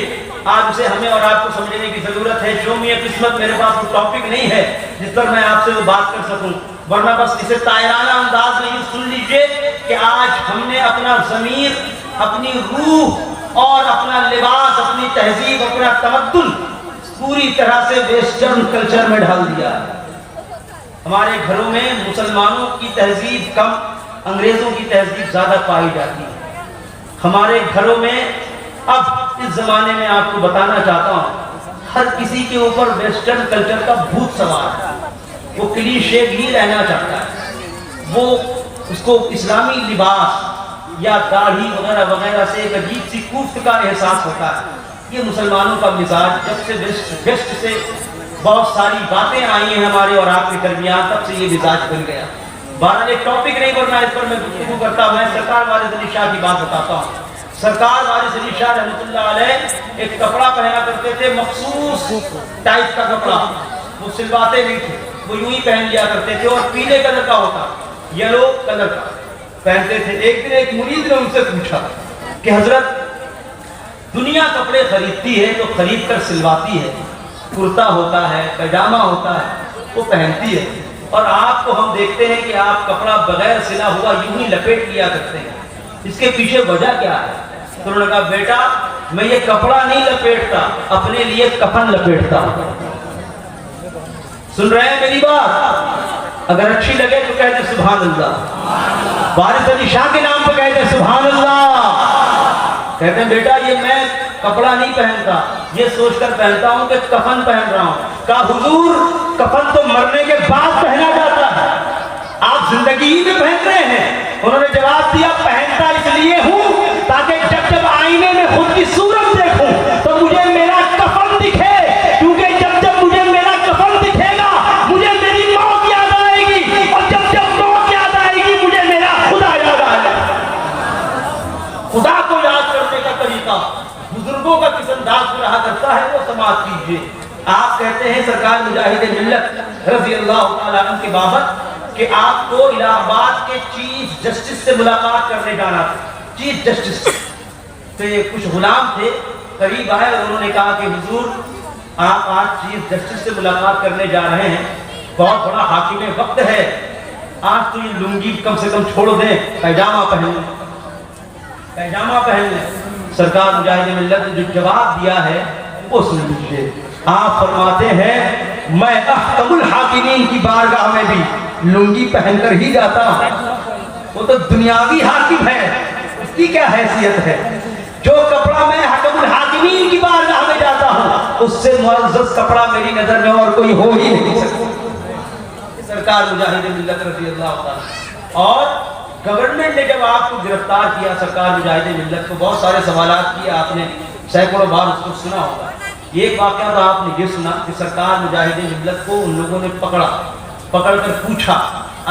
آج اسے ہمیں اور آپ کو سمجھنے کی ضرورت ہے. شومیہ قسمت میرے پاس وہ ٹاپک نہیں ہے جس پر میں آپ سے وہ بات کر سکوں، ورنہ بس اسے طائرانہ انداز میں یہ سن لیجئے کہ آج ہم نے اپنا ضمیر، اپنی روح اور اپنا لباس، اپنی تہذیب، اپنا تمدن پوری طرح سے ویسٹرن کلچر میں ڈال دیا. ہمارے گھروں میں مسلمانوں کی تہذیب کم، انگریزوں کی تہذیب زیادہ پائی جاتی ہے. ہمارے گھروں میں اب اس زمانے میں آپ کو بتانا چاہتا ہوں، ہر کسی کے اوپر ویسٹرن کلچر کا بھوت سوار ہے. وہ کلیشے ہی رہنا چاہتا ہے. وہ اس کو اسلامی لباس یا داڑھی وغیرہ وغیرہ سے ایک عجیب سی کوفت کا احساس ہوتا ہے. یہ مسلمانوں کا مزاج جب سے ویسٹ سے بہت ساری باتیں آئی ہیں ہمارے اور آپ کے درمیان، تب سے یہ مزاج بن گیا. بہرحال ایک ٹاپک نہیں بننا، اس پر میں گفتگو کرتا ہوں. میں سرکار وارث علی شاہ کی بات بتاتا ہوں. سرکار وارث علی شاہ رحمۃ اللہ علیہ ایک کپڑا پہنا کرتے تھے، مخصوص ٹائپ کا کپڑا. وہ سلواتے نہیں تھے، وہ یوں ہی پہن لیا کرتے تھے، اور پیلے کلر کا ہوتا، یلو کلر کا پہنتے تھے. ایک دن ایک مرید نے ان سے پوچھا کہ حضرت دنیا کپڑے خریدتی ہے تو خرید کر سلواتی ہے، کرتا ہوتا ہے، پیجامہ ہوتا ہے، وہ پہنتی ہے، اور آپ کو ہم دیکھتے ہیں کہ آپ کپڑا بغیر سلا ہوا یوں ہی لپیٹ لیا کرتے ہیں، اس کے پیچھے وجہ کیا ہے؟ تو انہوں نے کہا بیٹا میں یہ کپڑا نہیں لپیٹتا، اپنے لیے کفن لپیٹتا. سن رہے ہیں میری بات؟ اگر اچھی لگے تو کہہ دیں سبحان اللہ. وارث علی شاہ کے نام پہ کہہ دیں سبحان اللہ. کہتے ہیں بیٹا یہ میں کپڑا نہیں پہنتا، یہ سوچ کر پہنتا ہوں کہ کفن پہن رہا ہوں. کہا حضور کفن تو مرنے کے بعد پہنا جاتا ہے، آپ زندگی ہی میں پہن رہے ہیں. انہوں نے جواب دیا پہنتا اس لیے ہوں تاکہ جب جب آئینے میں خود کی صورت دیکھوں تو مجھے میرا کفن دکھے، کیونکہ جب جب مجھے میرا کفن دکھے گا مجھے میری موت یاد آئے گی، اور جب جب موت یاد آئے گی مجھے میرا خدا یاد آئے گا. خدا کو یاد کرنے کا طریقہ بزرگوں کا کس انداز میں رہا کرتا ہے وہ سماعت کیجیے. آپ کہتے ہیں سرکار مجاہد ملت رضی اللہ تعالیٰ عنہ کی بابت کہ آپ کو الہ آباد کے چیف جسٹس سے ملاقات کرنے جانا تھا. چیف جسٹس سے کچھ غلام تھے، قریب آئے اور انہوں نے کہا کہ حضور آپ آج چیف جسٹس سے ملاقات کرنے جا رہے ہیں، بہت بڑا حاکم وقت ہے، آج تو یہ لنگی کم سے کم چھوڑ دیں، پیجامہ پہن لیں، پیجامہ پہن لیں. سرکار مجاہد ملت نے جو جواب دیا ہے وہ سن لیجیے. آپ فرماتے ہیں میں احکم الحاکمین کی بارگاہ میں بھی لنگی پہن کر ہی جاتا ہوں. وہ تو دنیاوی حاکم ہے، اس کی کیا حیثیت ہے؟ جو کپڑا میں حکم الحاکمین کی بارگاہ میں جاتا ہوں اس سے معزز کپڑا میری نظر میں اور کوئی ہو ہی نہیں سکتا. سرکار مجاہد ملت رضی اللہ تعالیٰ. اور گورنمنٹ نے جب آپ کو گرفتار کیا سرکار مجاہد ملت کو بہت سارے سوالات کیے، آپ نے سینکڑوں بار اس کو سنا ہوگا. ایک واقعہ تو آپ نے یہ سنا کہ سرکار مجاہد ملت کو ان لوگوں نے پکڑ کر پوچھا.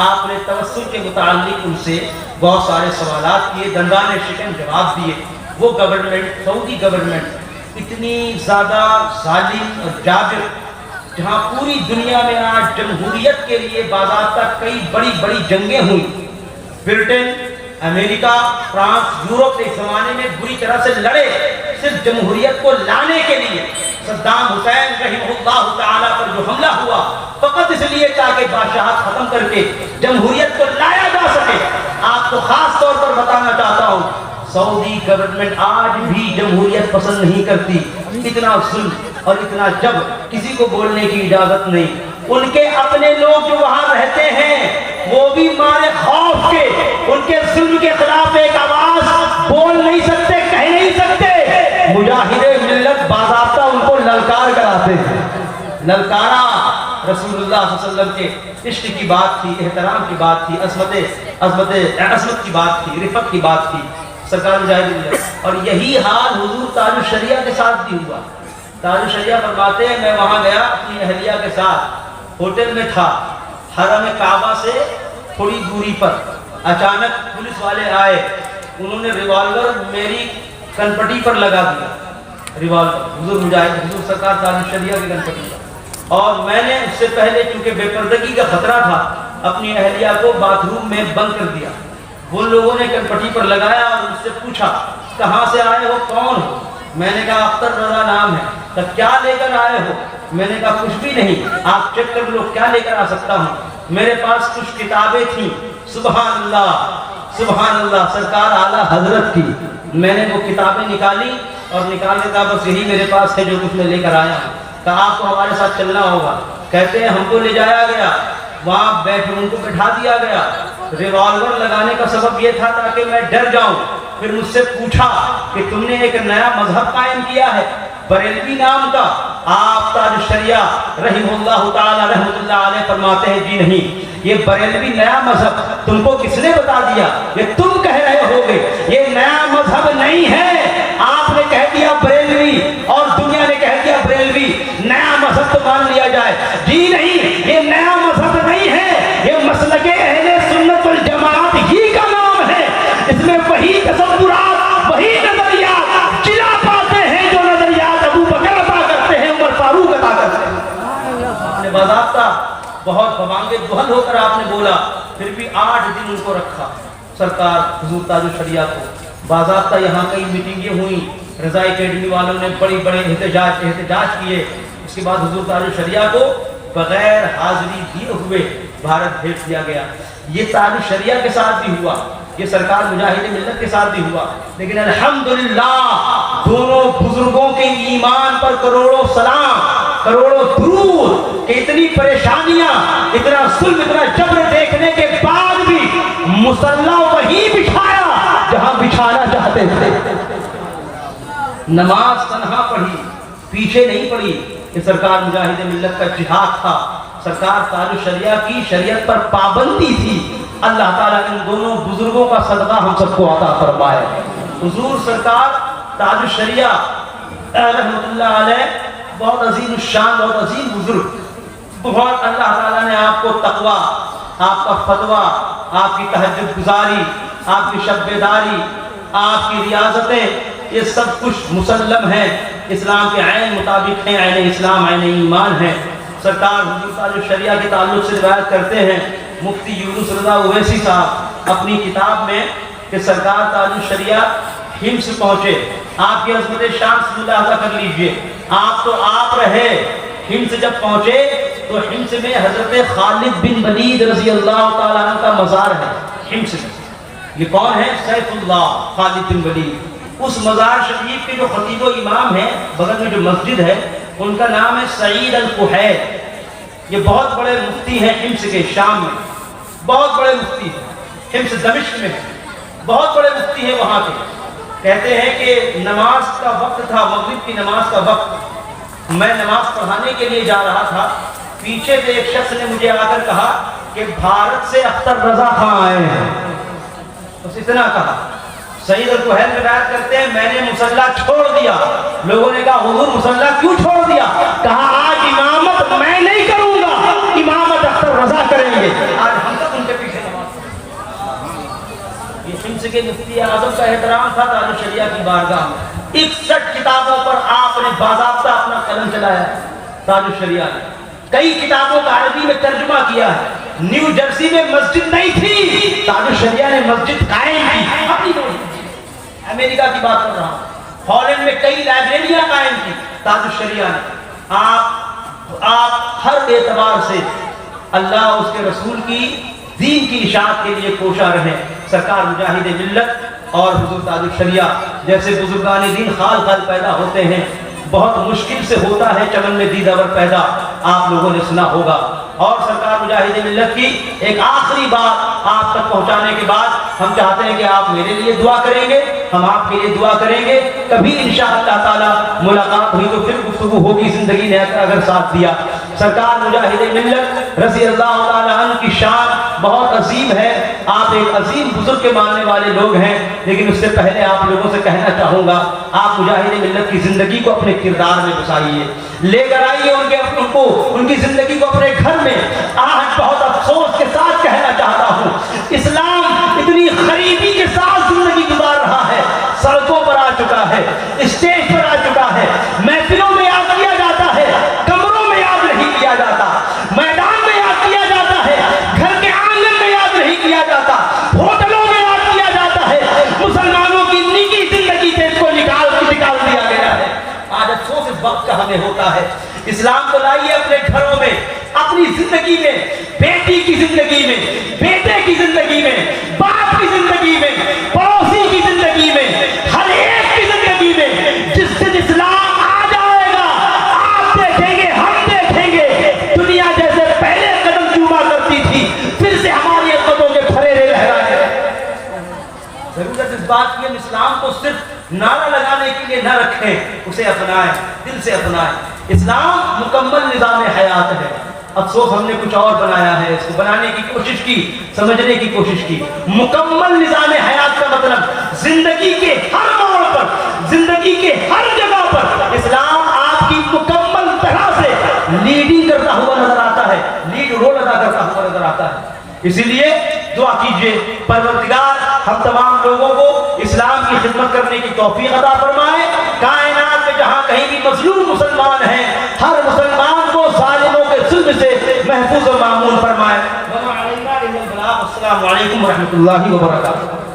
آپ نے توسل کے متعلق ان سے بہت سارے سوالات کیے، دندان شکن جواب دیے. وہ گورنمنٹ، سعودی گورنمنٹ اتنی زیادہ ظالم اور جابر، جہاں پوری دنیا میں آج جمہوریت کے لیے باضابطہ کئی بڑی بڑی جنگیں ہوئی، برٹن، امریکہ، فرانس، یورپ کے زمانے میں بری طرح سے لڑے صرف جمہوریت کو لانے کے لیے. صدام حسین رحمہ اللہ تعالیٰ پر جو حملہ ہوا فقط اس لیے تاکہ بادشاہت ختم کر کے جمہوریت کو لایا جا سکے. آپ کو خاص طور پر بتانا چاہتا ہوں سعودی گورنمنٹ آج بھی جمہوریت پسند نہیں کرتی. اتنا ظلم اور اتنا جب، کسی کو بولنے کی اجازت نہیں. ان کے اپنے لوگ جو وہاں رہتے ہیں وہ بھی مارے خوف کے ان کے ظلم کے خلاف ایک آواز بولنے للکارا رسول اللہ صلی اللہ علیہ وسلم کے عشق کی بات تھی، احترام کی بات تھی، عظمت کی بات تھی، رفت کی بات تھی سرکار مجاہد۔ اور یہی حال حضور تاج الشریعہ کے ساتھ بھی ہوا۔ تاج الشریعہ فرماتے ہیں میں وہاں گیا اپنی اہلیہ کے ساتھ، ہوٹل میں تھا، حرم کعبہ سے تھوڑی دوری پر اچانک پولیس والے آئے، انہوں نے ریوالور میری کنپٹی پر لگا دیا، ریوالور حضور مجاہد حضور سرکار تاج الشریعہ کی کنپٹی پر۔ اور میں نے اس سے پہلے چونکہ بے پردگی کا خطرہ تھا اپنی اہلیہ کو باتھ روم میں بند کر دیا۔ وہ لوگوں نے کنپٹی پر لگایا اور ان سے پوچھا کہاں سے آئے ہو، کون ہو؟ میں نے کہا اختر رضا نام ہے۔ تو کیا لے کر آئے ہو؟ میں نے کہا کچھ بھی نہیں، آپ چیک کر لو کیا لے کر آ سکتا ہوں۔ میرے پاس کچھ کتابیں تھیں، سبحان اللہ سبحان اللہ سرکار اعلیٰ حضرت کی۔ میں نے وہ کتابیں نکالی اور نکال کے کہا بس یہی میرے پاس ہے جو کچھ میں لے کر آیا ہوں۔ کہا آپ کو ہمارے ساتھ چلنا ہوگا۔ کہتے ہیں ہم کو لے جایا گیا، وہاں ان کو بٹھا دیا گیا۔ ریوالور لگانے کا سبب یہ تھا تاکہ میں ڈر جاؤں۔ پھر مجھ سے پوچھا کہ تم نے ایک نیا مذہب قائم کیا ہے بریلوی نام کا۔ آپ تاج الشریعہ رحمہ اللہ تعالی رحمۃ اللہ علیہ فرماتے ہیں جی نہیں، یہ بریلوی نیا مذہب تم کو کس نے بتا دیا؟ یہ تم کہہ رہے ہوگے، یہ نیا مذہب نہیں ہے، آپ نے کہہ دیا بریلوی اور دنیا نے کہہ دیا بریلوی، نیا مذہب تو مان لیا جائے۔ جی نہیں، یہ نیا مذہب نہیں ہے، یہ مسلک اہل سنت والجماعت ہی کا نام ہے۔ اس میں وہی تصورات، وہی نظریات چلا پاتے ہیں جو نظریات ابو بکر عطا کرتے ہیں، عمر فاروق عطا کرتے ہیں۔ آپ نے باضابطہ بہت بمانگے بہل ہو کر آپ نے بولا، پھر بھی 8 دن ان کو رکھا سرکار حضور تاج الشریعہ کو۔ باضابطہ یہاں کئی میٹنگیں ہوئیں، رضا اکیڈمی والوں نے بڑی بڑے احتجاج کیے۔ اس کے بعد حضور تاج الشریعہ کو بغیر حاضری دیے ہوئے بھارت بھیج دیا گیا۔ یہ تاج الشریعہ کے ساتھ بھی ہوا، یہ سرکار مجاہد ملت کے ساتھ بھی ہوا، لیکن الحمدللہ دونوں بزرگوں کے ایمان پر کروڑوں سلام، کروڑوں درود کہ اتنی پریشانیاں، اتنا ظلم، اتنا جبر دیکھنے کے بعد بھی مصلی وہیں بچھایا جہاں بچھانا چاہتے تھے۔ نماز تنہا پڑھی، پیچھے نہیں پڑھی۔ یہ سرکار مجاہد ملت کا جہاد تھا، سرکار تاج الشریعہ کی شریعت پر پابندی تھی۔ اللہ تعالیٰ ان دونوں بزرگوں کا صدقہ ہم سب کو عطا فرمائے۔ حضور سرکار تاج الشریعہ رحمۃ اللہ علیہ بہت عظیم الشان، بہت عظیم بزرگ، بہت اللہ تعالیٰ نے آپ کو تقویٰ، آپ کا فتویٰ، آپ کی تہجد گزاری، آپ کی شب بیداری، آپ کی ریاضتیں، یہ سب کچھ مسلم ہیں، اسلام کے عین مطابق ہیں، عین اسلام عین ایمان ہیں۔ سرکار حضور تاج الشریعہ کے تعلق سے روایت کرتے ہیں مفتی یونس رضا اویسی صاحب اپنی کتاب میں کہ سرکار تاج الشریعہ حمص پہنچے۔ آپ کی عظمت شان سے ملاحظہ کر لیجئے، آپ تو آپ رہے، حمص جب پہنچے تو حمص میں حضرت خالد بن ولید رضی اللہ تعالیٰ عنہ کا مزار ہے۔ حمص میں یہ کون ہے؟ سیف اللہ خالد بن ولید۔ اس مزار شریف کے جو خطیب و امام ہیں، بغل میں جو مسجد ہے، ان کا نام ہے سعید القحید۔ یہ بہت بڑے مفتی ہیں حمص کے، شام میں بہت بڑے مفتی ہیں، حمص دمشق میں بہت بڑے مفتی ہیں وہاں کے۔ کہتے ہیں کہ نماز کا وقت تھا، مغرب کی نماز کا وقت، میں نماز پڑھانے کے لیے جا رہا تھا، پیچھے سے ایک شخص نے مجھے آ کر کہا کہ بھارت سے اختر رضا خان آئے ہیں، بس اتنا کہا۔ سعید القحید روایت کرتے ہیں میں نے مصلی چھوڑ دیا۔ لوگوں نے کہا حضور مصلی کیوں چھوڑ دیا؟ کہا آج امامت میں نہیں کروں گا، امامت اختر رضا کریں گے۔ آج ہم سب ان کے پیچھے نماز پڑھیں۔ یہ حمص کے مفتی اعظم کا احترام تھا تاج الشریعہ کی بارگاہ میں۔ 61 کتابوں پر آپ نے باضابطہ اپنا قلم چلایا تاج الشریعہ نے، کئی کتابوں کا عربی میں ترجمہ کیا ہے۔ نیو جرسی میں مسجد نہیں تھی، تاج الشریعہ نے مسجد قائم کی، اپنی امریکہ کی بات کر رہا ہوں، ہالینڈ میں کئی لائبریریاں قائم کی تاج الشریعہ نے۔ آپ ہر اعتبار سے اللہ اس کے رسول کی دین کی اشاعت کے لیے کوشاں رہیں۔ سرکار مجاہد ملت اور حضور تاج الشریعہ جیسے بزرگان دین خال خال پیدا ہوتے ہیں، بہت مشکل سے ہوتا ہے چمن میں دیداور پیدا، آپ لوگوں نے سنا ہوگا۔ اور سرکار مجاہد ملت کی ایک آخری بات آپ تک پہنچانے کے بعد ہم چاہتے ہیں کہ آپ میرے لیے دعا کریں گے، ہم آپ کے لیے دعا کریں گے، کبھی انشاءاللہ تعالی ملاقات ہوئی تو پھر گفتگو ہوگی، زندگی نے اگر ساتھ دیا۔ سرکار مجاہد ملت رضی اللہ تعالیٰ عنہ کی شان بہت عظیم ہے. آپ ایک عظیم بزرگ کے ماننے والے لوگ ہیں، لیکن اس سے پہلے آپ لوگوں سے کہنا چاہوں گا آپ مجاہد ملت کی زندگی کو اپنے کردار میں گھسائیے، لے کر آئیے ان کی زندگی کو اپنے گھر میں. آج بہت افسوس کے ساتھ کہنا چاہتا ہوں اسلام اتنی غریبی کے ساتھ زندگی گزار رہا ہے، سڑکوں پر آ چکا ہے، اسٹیج پر آ چکا ہے، محفلوں میں یاد کیا جاتا ہے، کمروں میں یاد نہیں کیا جاتا، میدان میں یاد کیا جاتا ہے، گھر کے آنگن میں یاد نہیں کیا جاتا، ہوٹلوں میں یاد کیا جاتا ہے. مسلمانوں کی نجی زندگی سے اس کو نکال دیا گیا ہے. آج افسوس اس وقت کا ہمیں ہوتا ہے. اسلام کو لائیے اپنے گھروں میں، اپنی زندگی میں، بیٹی کی زندگی میں، بیٹے کی زندگی میں، باپ کی زندگی میں، پڑوسی کی زندگی میں، ہر ایک کی زندگی میں. جس دن اسلام آ جائے گا آپ دیکھیں گے، ہم دیکھیں گے دنیا جیسے پہلے قدم چوما کرتی تھی پھر سے ہماری قدموں کے پھریرے لہرائے. ضرورت اس بات کی ہم اسلام کو صرف نعرہ لگانے کے لیے نہ رکھیں، اسے اپنائیں، دل سے اپنائیں. اسلام مکمل نظام حیات ہے. افسوس ہم نے کچھ اور بنایا ہے، اس کو بنانے کی کوشش کی، سمجھنے کی کوشش کی. مکمل نظام حیات کا مطلب زندگی کے ہر موڑ پر، زندگی کے ہر جگہ پر اسلام آپ کی مکمل طرح سے لیڈنگ کرتا ہوا نظر آتا ہے، لیڈ رول ادا کرتا ہوا نظر آتا ہے. اسی لیے دعا کیجئے پروردگار ہم تمام لوگوں کو اسلام کی خدمت کرنے کی توفیق عطا فرمائے. کائنات میں جہاں کہیں بھی مظلوم مسلمان ہیں، ہر مسلمان کو ظالموں کے ظلم سے محفوظ و معمون فرمائے. السلام علیکم ورحمۃ اللہ وبرکاتہ.